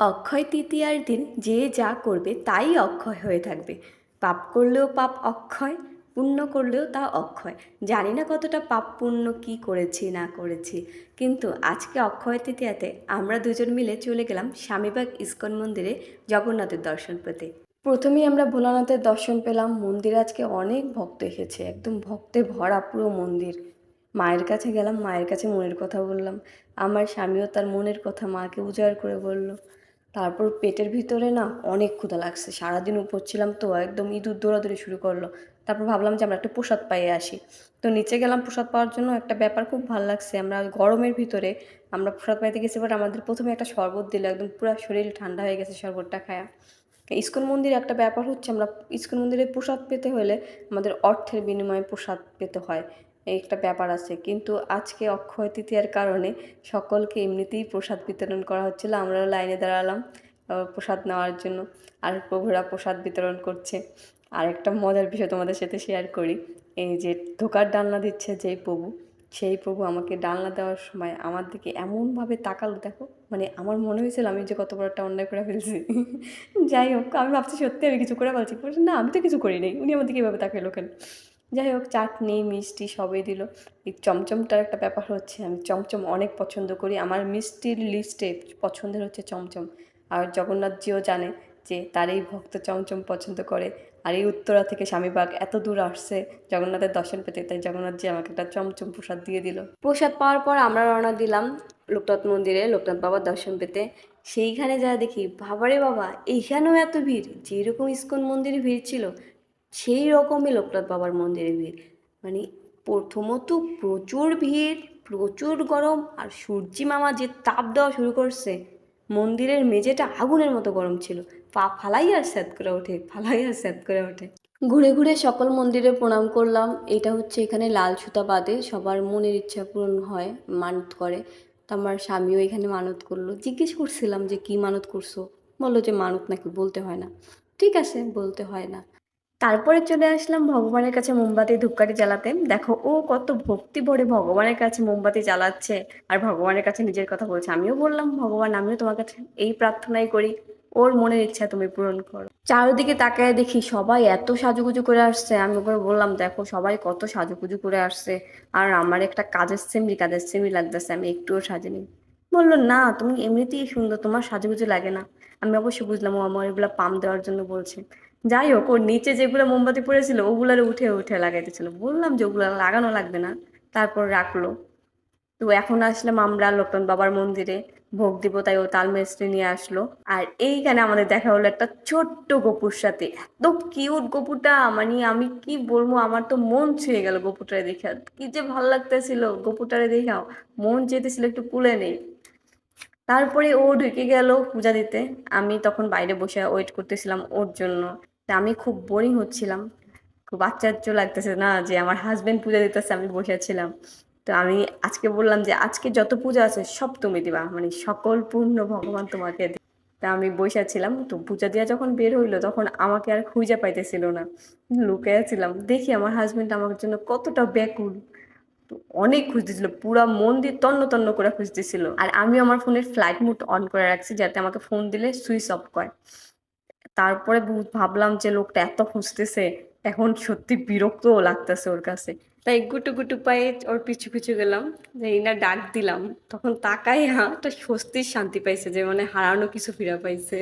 অক্ষয় তৃতীয়ার দিন যে যা করবে তাই অক্ষয় হয়ে থাকবে। পাপ করলেও পাপ অক্ষয়, পুণ্য করলেও তা অক্ষয়। জানি না কতটা পাপ পুণ্য কী করেছি না করেছি, কিন্তু আজকে অক্ষয় তৃতীয়াতে আমরা দুজন মিলে চলে গেলাম স্বামীবাগ ইস্কন মন্দিরে জগন্নাথের দর্শন পেতে। প্রথমেই আমরা ভোলানাথের দর্শন পেলাম। মন্দিরে আজকে অনেক ভক্ত এসেছে, একদম ভক্তে ভরা পুরো মন্দির। মায়ের কাছে গেলাম, মায়ের কাছে মনের কথা বললাম। আমার স্বামীও তার মনের কথা মাকে উজাড় করে বলল। তারপর পেটের ভিতরে না অনেক ক্ষুধা লাগছে, সারাদিন উপর ছিলাম তো একদম ইঁদুর দৌড়াদৌড়ি শুরু করলো। তারপর ভাবলাম যে আমরা একটা প্রসাদ পাইয়ে আসি। তো নিচে গেলাম প্রসাদ পাওয়ার জন্য। একটা ব্যাপার খুব ভালো লাগছে, আমরা গরমের ভিতরে আমরা প্রসাদ পাইতে গেছি, বাট আমাদের প্রথমে একটা শরবত দিল, একদম পুরো শরীর ঠান্ডা হয়ে গেছে শরবতটা খায়া। ইস্কন মন্দিরে একটা ব্যাপার হচ্ছে, আমরা ইস্কন মন্দিরে প্রসাদ পেতে হলে আমাদের অর্থের বিনিময়ে প্রসাদ পেতে হয়, এই একটা ব্যাপার আছে। কিন্তু আজকে অক্ষয় তৃতীয়ার কারণে সকলকে এমনিতেই প্রসাদ বিতরণ করা হচ্ছিলো। আমরাও লাইনে দাঁড়ালাম প্রসাদ নেওয়ার জন্য, আর প্রভুরা প্রসাদ বিতরণ করছে। আর একটা মজার বিষয় তোমাদের সাথে শেয়ার করি। এই যে ধোকার ডালনা দিচ্ছে যেই প্রভু, সেই প্রভু আমাকে ডালনা দেওয়ার সময় আমার দিকে এমনভাবে তাকালো, দেখো মানে আমার মনে হয়েছিল আমি যে কত বড় একটা অন্যায় করে ফেলছি। যাই হোক, আমি ভাবছি সত্যি আমি কিছু করে ফেলছি, না আমি তো কিছু করি নাই, উনি আমার দিকে এভাবে তাকালো কেন। যাই হোক, চাটনি মিষ্টি সবই দিল। এই চমচমটার একটা ব্যাপার হচ্ছে, আমি চমচম অনেক পছন্দ করি, আমার মিষ্টির লিস্টে পছন্দের হচ্ছে চমচম। আর জগন্নাথজিও জানে যে তার এই ভক্ত চমচম পছন্দ করে। আর এই উত্তরা থেকে স্বামীবাগ এত দূর আসছে জগন্নাথের দর্শন পেতে, তাই জগন্নাথজি আমাকে একটা চমচম প্রসাদ দিয়ে দিল। প্রসাদ পাওয়ার পর আমরা রওনা দিলাম লোকনাথ মন্দিরে লোকনাথ বাবার দর্শন পেতে। সেইখানে যা দেখি, বাবারে বাবা, এইখানেও এত ভিড়! যেরকম ইস্কন মন্দিরে ভিড় ছিল সেই রকমই লোকনাথ বাবার মন্দিরে ভিড়। মানে প্রথমত প্রচুর ভিড়, প্রচুর গরম, আর সূর্যি মামা যে তাপ দেওয়া শুরু করছে, মন্দিরের মেঝেটা আগুনের মতো গরম ছিল। পা ফালাই আর স্যাঁত করে ওঠে, ফালাই আর স্যাঁত করে ওঠে। ঘুরে ঘুরে সকল মন্দিরে প্রণাম করলাম। এটা হচ্ছে এখানে লাল সুতা বাঁধে, সবার মনের ইচ্ছা পূরণ হয়, মানত করে। তো আমার স্বামীও এখানে মানত করলো। জিজ্ঞেস করছিলাম যে কি মানত করছো, বললো যে মানত নাকি বলতে হয় না। ঠিক আছে, বলতে হয় না। তারপরে চলে আসলাম ভগবানের কাছে মোমবাতি ধূপকাঠি জ্বালাতে। দেখো ও কত ভক্তি ভরে ভগবানের কাছে মোমবাতি জ্বালাচ্ছে আর ভগবানের কাছে নিজের কথা বলছে। আমিও বললাম, ভগবান আমিও তোমার কাছে এই প্রার্থনাই করি, ওর মনের ইচ্ছা তুমি পূরণ করো। চারিদিকে তাকায় দেখি সবাই এত সাজুগুজু করে আসছে। আমি ওকে বললাম, দেখো সবাই কত সাজুগুজু করে আসছে, আর আমার একটা কাজের সেমরি লাগতেছে, আমি একটুও সাজিনি। বললো, না তুমি এমনিতেই সুন্দর, তোমার সাজুগুজু লাগে না। আমি অবশ্য বুঝলাম ও আমার এগুলো পাম দেওয়ার জন্য বলছে। যাই হোক, ওর নিচে যেগুলো মোমবাতি পড়েছিল ওগুলার উঠে উঠে লাগাইতেছিল। বললাম যে ওগুলো লাগানো লাগবে না, তারপর রাখলো। তো এখন আসলাম আমরা লোকনাথ বাবার মন্দিরে, ভোগ দিব, তাই ও তাল মিস্ত্রি নিয়ে আসলো। আর এইখানে আমাদের দেখা হলো একটা ছোট্ট গপুর সাথে। এত কিউট গপুটা, মানে আমি কি বলবো, আমার তো মন ছুঁয়ে গেল গপুটারে দেখা। কি যে ভাল লাগতেছিল গপুটারে দেখাও, মন চেয়েছিল একটু কুলে নেই। তারপরে ও ঢুকে গেল পূজা দিতে। আমি তখন বাইরে বসে ওয়েট করতেছিলাম ওর জন্য। তা আমি খুব বোরিং হচ্ছিলাম, খুব আশ্চর্য লাগতেছে না যে আমার হাজবেন্ড পূজা দিতেছে, আমি বসেছিলাম। তো আমি আজকে বললাম যে আজকে যত পূজা আছে সব তুমি দিবা, মানে সকল পূর্ণ ভগবান তোমাকে দিবে। তা আমি বসেছিলাম, তো পূজা দিয়া যখন বের হইলো তখন আমাকে আর খুঁজে পাইতেছিল না, লুকাইয়া ছিলাম। দেখি আমার হাজবেন্ড আমার জন্য কতটা ব্যাকুল। তো অনেক খুঁজতেছিল, পুরা মন্দির তন্ন তন্ন করে খুঁজতেছিল। আর আমি আমার ফোনের ফ্লাইট মোড অন করে রাখছি, যাতে আমাকে ফোন দিলে সুইচ অফ করে। তারপরে ভাবলাম যে লোকটা এত খুঁজতেছে, এখন সত্যি বিরক্তও লাগতেছে ওর কাছে। তাই গুটু গুটু পায়ে ওর পিছু পিছু গেলাম, যে না ডাক দিলাম। তখন তাকাই একটা স্বস্তির শান্তি পাইছে, যে মানে হারানো কিছু ফিরা পাইছে।